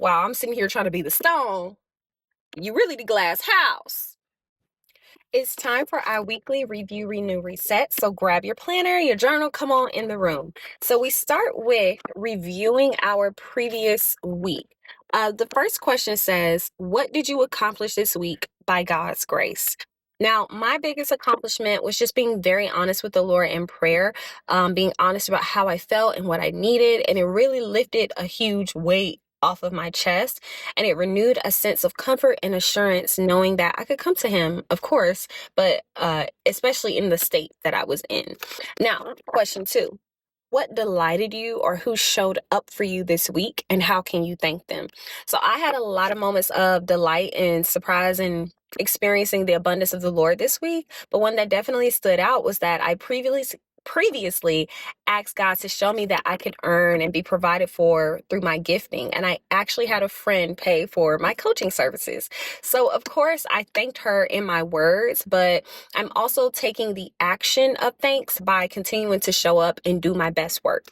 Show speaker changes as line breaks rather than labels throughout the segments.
while I'm sitting here trying to be the stone, you really the glass house. It's time for our weekly review, renew, reset. So grab your planner, your journal, come on in the room. So we start with reviewing our previous week. The first question says, what did you accomplish this week by God's grace? Now, my biggest accomplishment was just being very honest with the Lord in prayer, being honest about how I felt and what I needed. And it really lifted a huge weight off of my chest, and it renewed a sense of comfort and assurance knowing that I could come to him, of course, but especially in the state that I was in. Now, question 2. What delighted you or who showed up for you this week, and how can you thank them? So I had a lot of moments of delight and surprise and experiencing the abundance of the Lord this week. But one that definitely stood out was that I previously asked God to show me that I could earn and be provided for through my gifting. And I actually had a friend pay for my coaching services. So of course I thanked her in my words, but I'm also taking the action of thanks by continuing to show up and do my best work.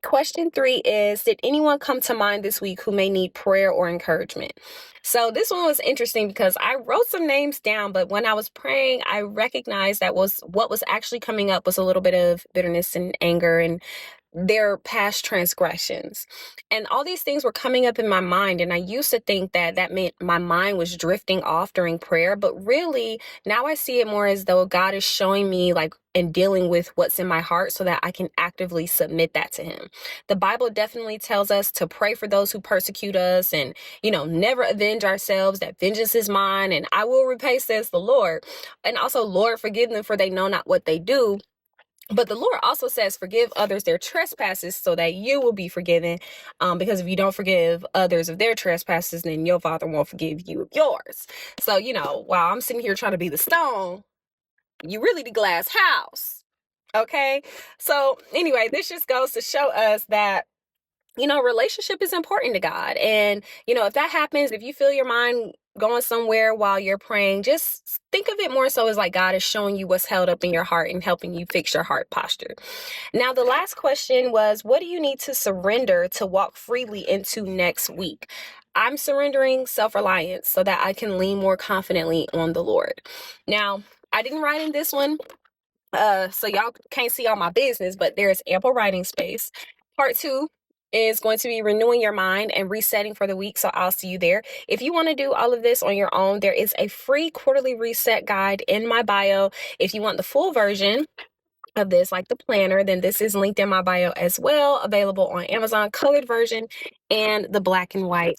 Question 3 is, did anyone come to mind this week who may need prayer or encouragement? So this one was interesting because I wrote some names down, but when I was praying, I recognized that what was actually coming up was a little bit of bitterness and anger and their past transgressions. And all these things were coming up in my mind. And I used to think that meant my mind was drifting off during prayer. But really, now I see it more as though God is showing me and dealing with what's in my heart so that I can actively submit that to him. The Bible definitely tells us to pray for those who persecute us and, never avenge ourselves, that vengeance is mine and I will repay, says the Lord. And also, Lord, forgive them for they know not what they do. But the Lord also says, forgive others their trespasses so that you will be forgiven. Because if you don't forgive others of their trespasses, then your Father won't forgive you of yours. So, while I'm sitting here trying to be the stone, you really the glass house. Okay. So anyway, this just goes to show us that relationship is important to God. And, if that happens, if you feel your mind going somewhere while you're praying, just think of it more so as like God is showing you what's held up in your heart and helping you fix your heart posture. Now, the last question was, what do you need to surrender to walk freely into next week? I'm surrendering self-reliance so that I can lean more confidently on the Lord. Now, I didn't write in this one, so y'all can't see all my business, but there's ample writing space. Part 2 is going to be renewing your mind and resetting for the week. So I'll see you there. If you want to do all of this on your own, there is a free quarterly reset guide in my bio. If you want the full version of this, like the planner, then this is linked in my bio as well, available on Amazon, colored version and the black and white